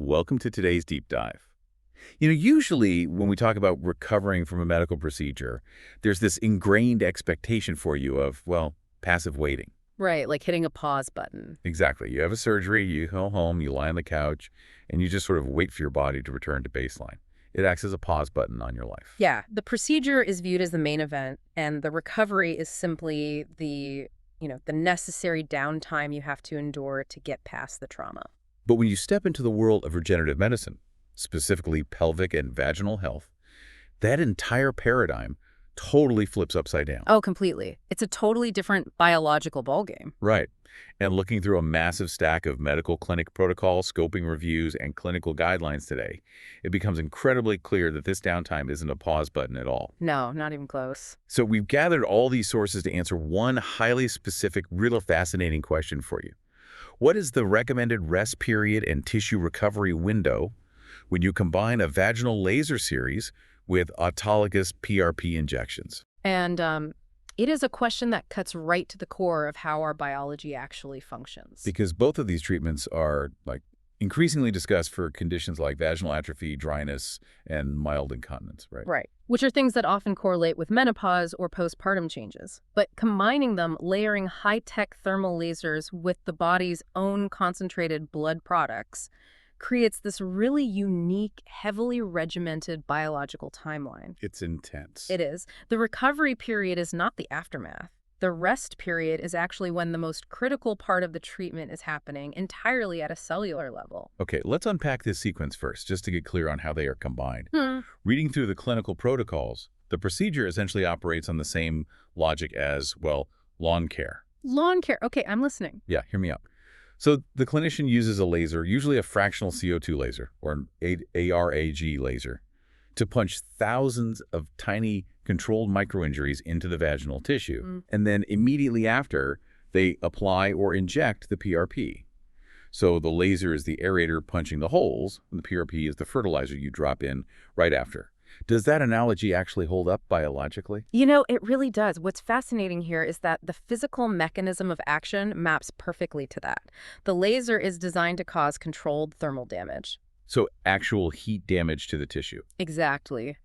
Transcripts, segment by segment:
Welcome to today's deep dive. Usually when we talk about recovering from a medical procedure, there's this ingrained expectation for you of, well, passive waiting. Right, like hitting a pause button. Exactly. You have a surgery, you go home, you lie on the couch, and you just sort of wait for your body to return to baseline. It acts as a pause button on your life. Yeah, the procedure is viewed as the main event, and the recovery is simply the necessary downtime you have to endure to get past the trauma. But when you step into the world of regenerative medicine, specifically pelvic and vaginal health, that entire paradigm totally flips upside down. Oh, completely. It's a totally different biological ballgame. Right. And looking through a massive stack of medical clinic protocols, scoping reviews, and clinical guidelines today, it becomes incredibly clear that this downtime isn't a pause button at all. No, not even close. So we've gathered all these sources to answer one highly specific, really fascinating question for you. What is the recommended rest period and tissue recovery window when you combine a vaginal laser series with autologous PRP injections? And it is a question that cuts right to the core of how our biology actually functions. Because both of these treatments are increasingly discussed for conditions like vaginal atrophy, dryness, and mild incontinence, right? Right, which are things that often correlate with menopause or postpartum changes. But combining them, layering high-tech thermal lasers with the body's own concentrated blood products, creates this really unique, heavily regimented biological timeline. It's intense. It is. The recovery period is not the aftermath. The rest period is actually when the most critical part of the treatment is happening entirely at a cellular level. Okay, let's unpack this sequence first, just to get clear on how they are combined. Hmm. Reading through the clinical protocols, the procedure essentially operates on the same logic as, well, lawn care. Lawn care. Okay, I'm listening. Yeah, hear me out. So the clinician uses a laser, usually a fractional CO2 laser, or an ARAG laser, to punch thousands of tiny controlled microinjuries into the vaginal tissue. And then immediately after, they apply or inject the PRP. So the laser is the aerator punching the holes, and the PRP is the fertilizer you drop in right after. Does that analogy actually hold up biologically? It really does. What's fascinating here is that the physical mechanism of action maps perfectly to that. The laser is designed to cause controlled thermal damage. So actual heat damage to the tissue. Exactly.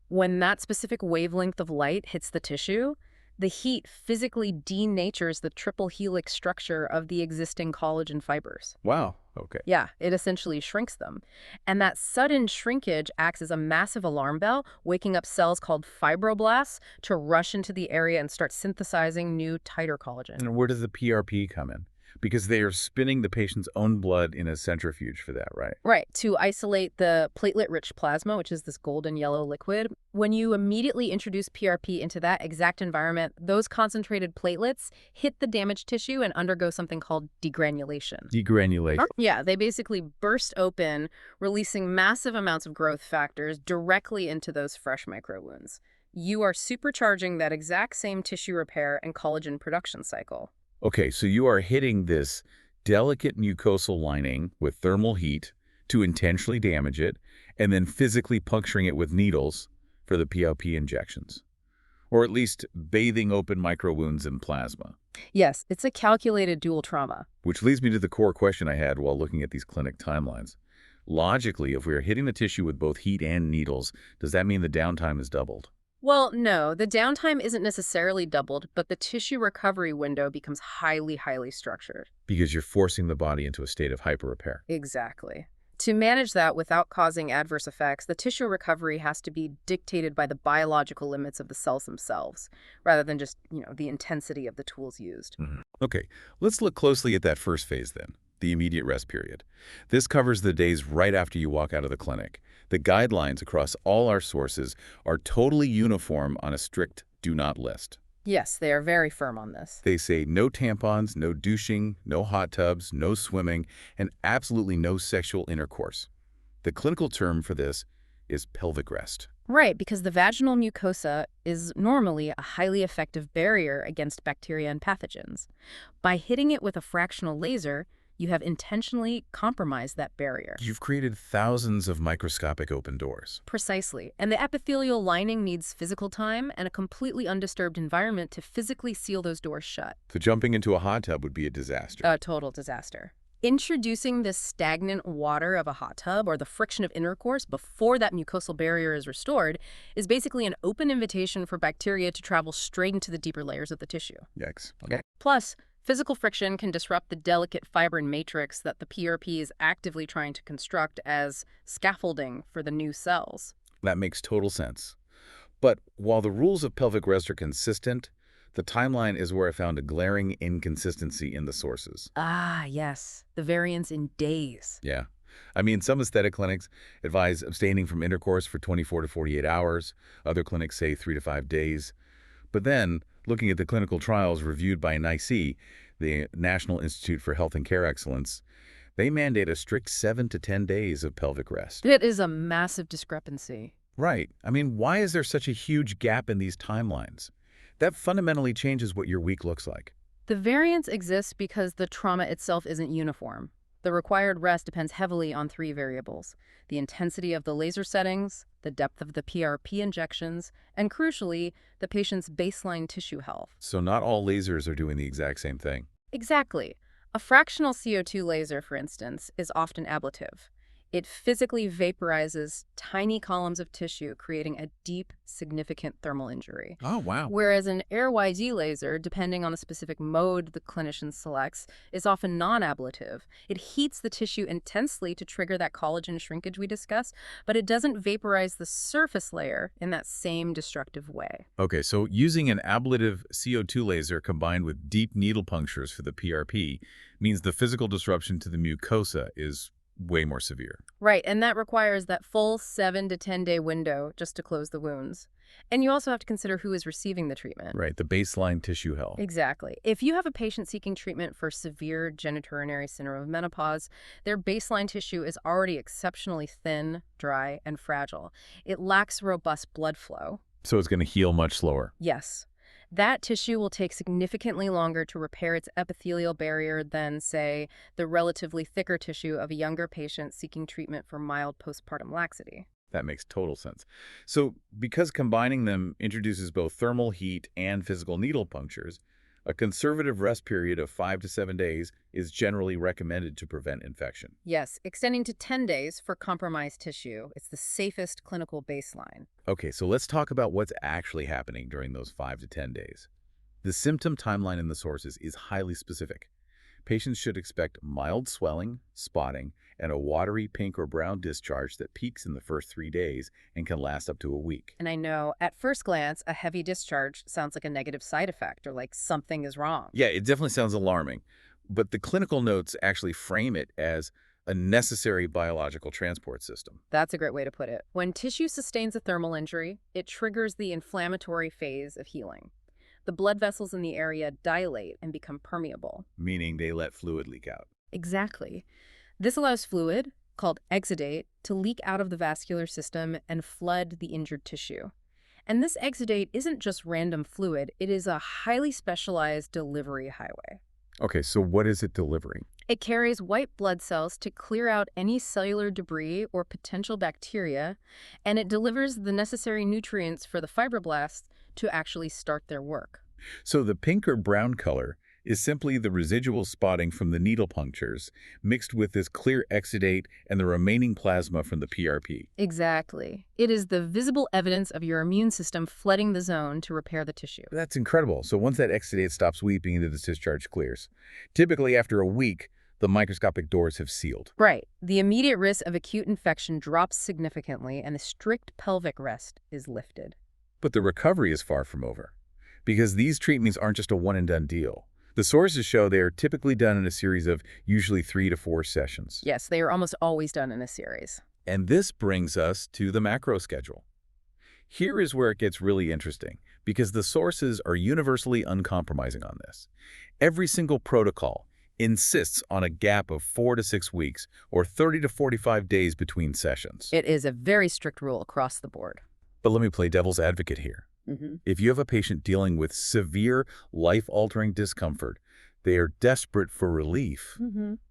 When that specific wavelength of light hits the tissue, the heat physically denatures the triple helix structure of the existing collagen fibers. Wow. Okay. Yeah, it essentially shrinks them. And that sudden shrinkage acts as a massive alarm bell, waking up cells called fibroblasts to rush into the area and start synthesizing new, tighter collagen. And where does the PRP come in? Because they are spinning the patient's own blood in a centrifuge for that, right? Right, to isolate the platelet-rich plasma, which is this golden yellow liquid. When you immediately introduce PRP into that exact environment, those concentrated platelets hit the damaged tissue and undergo something called degranulation. Degranulation. Yeah, they basically burst open, releasing massive amounts of growth factors directly into those fresh micro wounds. You are supercharging that exact same tissue repair and collagen production cycle. Okay, so you are hitting this delicate mucosal lining with thermal heat to intentionally damage it, and then physically puncturing it with needles for the PRP injections. Or at least bathing open micro wounds in plasma. Yes, it's a calculated dual trauma. Which leads me to the core question I had while looking at these clinic timelines. Logically, if we are hitting the tissue with both heat and needles, does that mean the downtime is doubled? Well, no, the downtime isn't necessarily doubled, but the tissue recovery window becomes highly, highly structured. Because you're forcing the body into a state of hyper-repair. Exactly. To manage that without causing adverse effects, the tissue recovery has to be dictated by the biological limits of the cells themselves, rather than just, the intensity of the tools used. Okay, let's look closely at that first phase then, the immediate rest period. This covers the days right after you walk out of the clinic. The guidelines across all our sources are totally uniform on a strict do not list. Yes, they are very firm on this. They say no tampons, no douching, no hot tubs, no swimming, and absolutely no sexual intercourse. The clinical term for this is pelvic rest. Right, because the vaginal mucosa is normally a highly effective barrier against bacteria and pathogens. By hitting it with a fractional laser, you have intentionally compromised that barrier. You've created thousands of microscopic open doors. Precisely. And the epithelial lining needs physical time and a completely undisturbed environment to physically seal those doors shut. So jumping into a hot tub would be a disaster. A total disaster. Introducing the stagnant water of a hot tub or the friction of intercourse before that mucosal barrier is restored is basically an open invitation for bacteria to travel straight into the deeper layers of the tissue. Yikes. Okay. Plus, physical friction can disrupt the delicate fibrin matrix that the PRP is actively trying to construct as scaffolding for the new cells. That makes total sense. But while the rules of pelvic rest are consistent, the timeline is where I found a glaring inconsistency in the sources. Ah, yes, the variance in days. Yeah. I mean, some aesthetic clinics advise abstaining from intercourse for 24 to 48 hours. Other clinics say 3 to 5 days. But then, looking at the clinical trials reviewed by NICE, the National Institute for Health and Care Excellence, they mandate a strict 7 to 10 days of pelvic rest. It is a massive discrepancy. Right. I mean, why is there such a huge gap in these timelines? That fundamentally changes what your week looks like. The variance exists because the trauma itself isn't uniform. The required rest depends heavily on 3 variables: the intensity of the laser settings, the depth of the PRP injections, and crucially, the patient's baseline tissue health. So not all lasers are doing the exact same thing. Exactly. A fractional CO2 laser, for instance, is often ablative. It physically vaporizes tiny columns of tissue, creating a deep, significant thermal injury. Oh, wow. Whereas an air YZ laser, depending on the specific mode the clinician selects, is often non-ablative. It heats the tissue intensely to trigger that collagen shrinkage we discussed, but it doesn't vaporize the surface layer in that same destructive way. Okay, so using an ablative CO2 laser combined with deep needle punctures for the PRP means the physical disruption to the mucosa is way more severe. Right, and that requires that full 7 to 10 day window just to close the wounds. And you also have to consider who is receiving the treatment. Right, the baseline tissue health. Exactly. If you have a patient seeking treatment for severe genitourinary syndrome of menopause, their baseline tissue is already exceptionally thin, dry, and fragile. It lacks robust blood flow. So it's going to heal much slower. Yes. That tissue will take significantly longer to repair its epithelial barrier than, say, the relatively thicker tissue of a younger patient seeking treatment for mild postpartum laxity. That makes total sense. So because combining them introduces both thermal heat and physical needle punctures, a conservative rest period of 5 to 7 days is generally recommended to prevent infection. Yes, extending to 10 days for compromised tissue. It's the safest clinical baseline. Okay, so let's talk about what's actually happening during those 5 to 10 days. The symptom timeline in the sources is highly specific. Patients should expect mild swelling, spotting, and a watery pink or brown discharge that peaks in the first 3 days and can last up to a week. And I know, at first glance, a heavy discharge sounds like a negative side effect or like something is wrong. Yeah, it definitely sounds alarming, but the clinical notes actually frame it as a necessary biological transport system. That's a great way to put it. When tissue sustains a thermal injury, it triggers the inflammatory phase of healing. The blood vessels in the area dilate and become permeable. Meaning they let fluid leak out. Exactly. This allows fluid, called exudate, to leak out of the vascular system and flood the injured tissue. And this exudate isn't just random fluid, it is a highly specialized delivery highway. Okay, so what is it delivering? It carries white blood cells to clear out any cellular debris or potential bacteria, and it delivers the necessary nutrients for the fibroblasts to actually start their work. So the pink or brown color is simply the residual spotting from the needle punctures mixed with this clear exudate and the remaining plasma from the PRP. Exactly. It is the visible evidence of your immune system flooding the zone to repair the tissue. That's incredible. So once that exudate stops weeping and the discharge clears, typically after a week, the microscopic doors have sealed. Right. The immediate risk of acute infection drops significantly and the strict pelvic rest is lifted. But the recovery is far from over, because these treatments aren't just a one-and-done deal. The sources show they are typically done in a series of usually 3 to 4 sessions. Yes, they are almost always done in a series. And this brings us to the macro schedule. Here is where it gets really interesting, because the sources are universally uncompromising on this. Every single protocol insists on a gap of 4 to 6 weeks or 30 to 45 days between sessions. It is a very strict rule across the board. But let me play devil's advocate here. If you have a patient dealing with severe, life-altering discomfort, they are desperate for relief.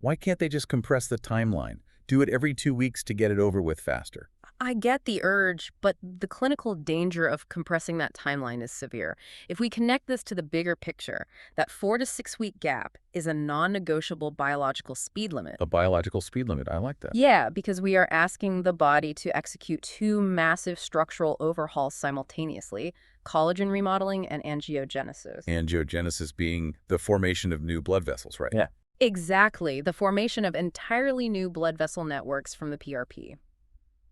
Why can't they just compress the timeline? Do it every 2 weeks to get it over with faster? I get the urge, but the clinical danger of compressing that timeline is severe. If we connect this to the bigger picture, that 4 to 6 week gap is a non-negotiable biological speed limit. A biological speed limit. I like that. Yeah, because we are asking the body to execute two massive structural overhauls simultaneously: collagen remodeling and angiogenesis. Angiogenesis being the formation of new blood vessels, right? Yeah. Exactly, the formation of entirely new blood vessel networks from the PRP.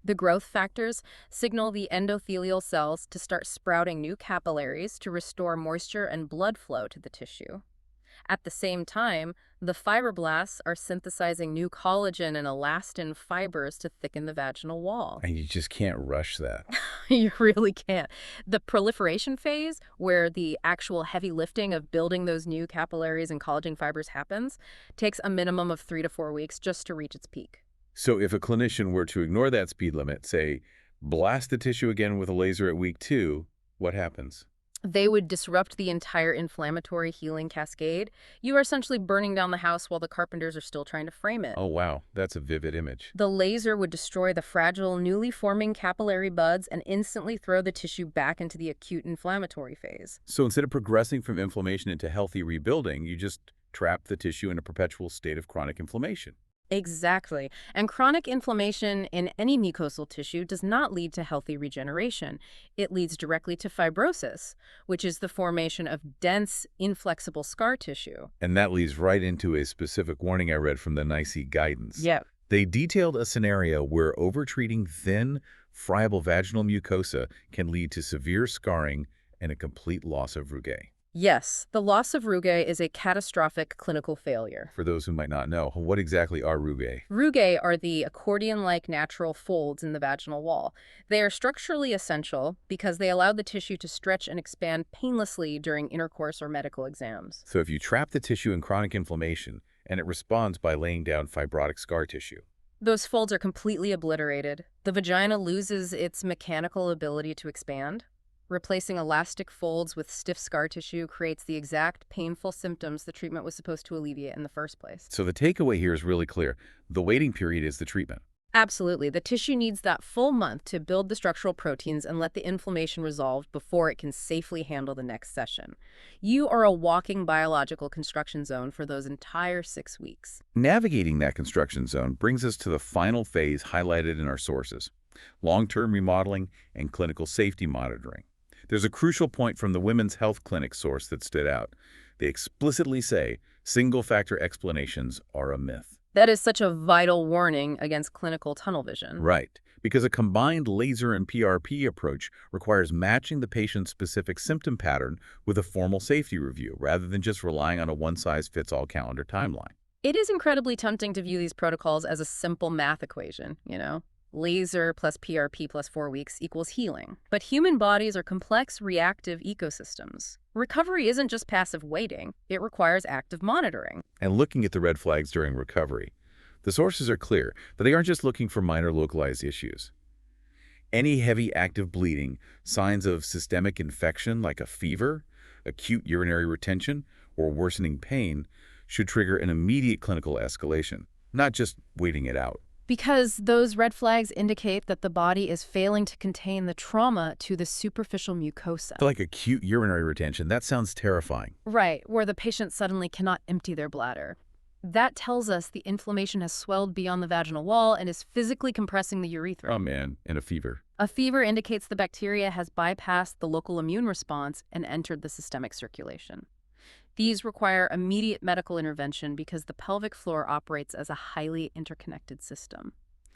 The growth factors signal the endothelial cells to start sprouting new capillaries to restore moisture and blood flow to the tissue. At the same time, the fibroblasts are synthesizing new collagen and elastin fibers to thicken the vaginal wall. And you just can't rush that. You really can't. The proliferation phase, where the actual heavy lifting of building those new capillaries and collagen fibers happens, takes a minimum of 3 to 4 weeks just to reach its peak. So if a clinician were to ignore that speed limit, say, blast the tissue again with a laser at week 2, what happens? They would disrupt the entire inflammatory healing cascade. You are essentially burning down the house while the carpenters are still trying to frame it. Oh, wow. That's a vivid image. The laser would destroy the fragile, newly forming capillary buds and instantly throw the tissue back into the acute inflammatory phase. So instead of progressing from inflammation into healthy rebuilding, you just trap the tissue in a perpetual state of chronic inflammation. Exactly. And chronic inflammation in any mucosal tissue does not lead to healthy regeneration. It leads directly to fibrosis, which is the formation of dense, inflexible scar tissue. And that leads right into a specific warning I read from the NICE guidance. Yep. They detailed a scenario where overtreating thin, friable vaginal mucosa can lead to severe scarring and a complete loss of rugae. Yes, the loss of rugae is a catastrophic clinical failure. For those who might not know, what exactly are rugae? Rugae are the accordion-like natural folds in the vaginal wall. They are structurally essential because they allow the tissue to stretch and expand painlessly during intercourse or medical exams. So if you trap the tissue in chronic inflammation, and it responds by laying down fibrotic scar tissue. Those folds are completely obliterated. The vagina loses its mechanical ability to expand. Replacing elastic folds with stiff scar tissue creates the exact painful symptoms the treatment was supposed to alleviate in the first place. So the takeaway here is really clear. The waiting period is the treatment. Absolutely. The tissue needs that full month to build the structural proteins and let the inflammation resolve before it can safely handle the next session. You are a walking biological construction zone for those entire 6 weeks. Navigating that construction zone brings us to the final phase highlighted in our sources: long-term remodeling and clinical safety monitoring. There's a crucial point from the Women's Health Clinic source that stood out. They explicitly say single-factor explanations are a myth. That is such a vital warning against clinical tunnel vision. Right, because a combined laser and PRP approach requires matching the patient's specific symptom pattern with a formal safety review, rather than just relying on a one-size-fits-all calendar timeline. It is incredibly tempting to view these protocols as a simple math equation, you know? Laser plus PRP plus 4 weeks equals healing. But human bodies are complex, reactive ecosystems. Recovery isn't just passive waiting. It requires active monitoring. And looking at the red flags during recovery, the sources are clear that they aren't just looking for minor localized issues. Any heavy active bleeding, signs of systemic infection like a fever, acute urinary retention, or worsening pain should trigger an immediate clinical escalation, not just waiting it out. Because those red flags indicate that the body is failing to contain the trauma to the superficial mucosa. Like acute urinary retention, that sounds terrifying. Right, where the patient suddenly cannot empty their bladder. That tells us the inflammation has swelled beyond the vaginal wall and is physically compressing the urethra. Oh man, and a fever. A fever indicates the bacteria has bypassed the local immune response and entered the systemic circulation. These require immediate medical intervention because the pelvic floor operates as a highly interconnected system.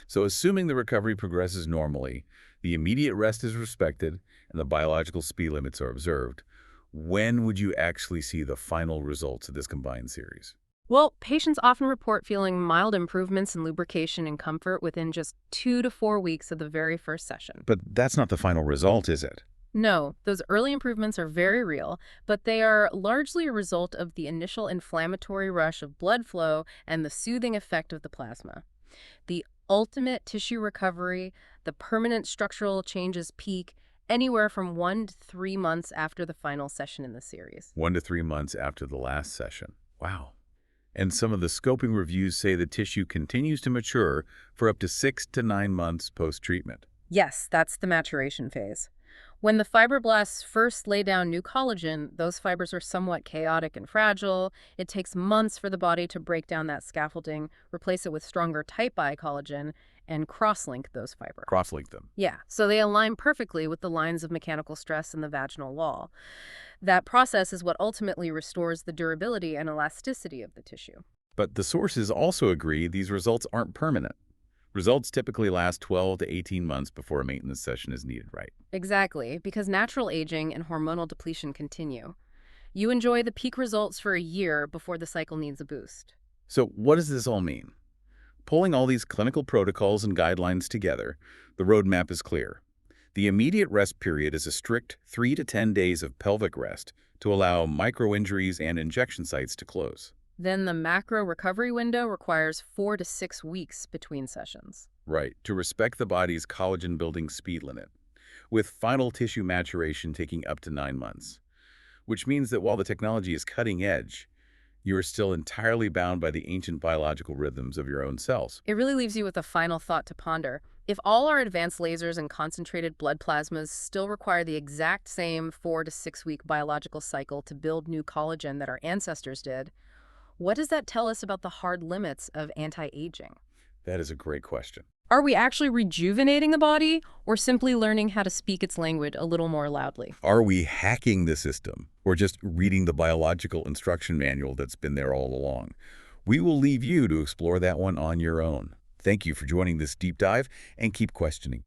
So assuming the recovery progresses normally, the immediate rest is respected, and the biological speed limits are observed, when would you actually see the final results of this combined series? Well, patients often report feeling mild improvements in lubrication and comfort within just 2 to 4 weeks of the very first session. But that's not the final result, is it? No, those early improvements are very real, but they are largely a result of the initial inflammatory rush of blood flow and the soothing effect of the plasma. The ultimate tissue recovery, the permanent structural changes peak anywhere from 1 to 3 months after the final session in the series. 1 to 3 months after the last session. Wow. And some of the scoping reviews say the tissue continues to mature for up to 6 to 9 months post-treatment. Yes, that's the maturation phase. When the fibroblasts first lay down new collagen, those fibers are somewhat chaotic and fragile. It takes months for the body to break down that scaffolding, replace it with stronger type I collagen, and cross-link those fibers. Cross-link them. Yeah, so they align perfectly with the lines of mechanical stress in the vaginal wall. That process is what ultimately restores the durability and elasticity of the tissue. But the sources also agree these results aren't permanent. Results typically last 12 to 18 months before a maintenance session is needed, right? Exactly, because natural aging and hormonal depletion continue. You enjoy the peak results for a year before the cycle needs a boost. So what does this all mean? Pulling all these clinical protocols and guidelines together, the roadmap is clear. The immediate rest period is a strict 3 to 10 days of pelvic rest to allow micro-injuries and injection sites to close. Then the macro recovery window requires 4 to 6 weeks between sessions. Right, to respect the body's collagen-building speed limit, with final tissue maturation taking up to 9 months. Which means that while the technology is cutting edge, you are still entirely bound by the ancient biological rhythms of your own cells. It really leaves you with a final thought to ponder. If all our advanced lasers and concentrated blood plasmas still require the exact same 4 to 6 week biological cycle to build new collagen that our ancestors did, what does that tell us about the hard limits of anti-aging? That is a great question. Are we actually rejuvenating the body or simply learning how to speak its language a little more loudly? Are we hacking the system or just reading the biological instruction manual that's been there all along? We will leave you to explore that one on your own. Thank you for joining this deep dive and keep questioning.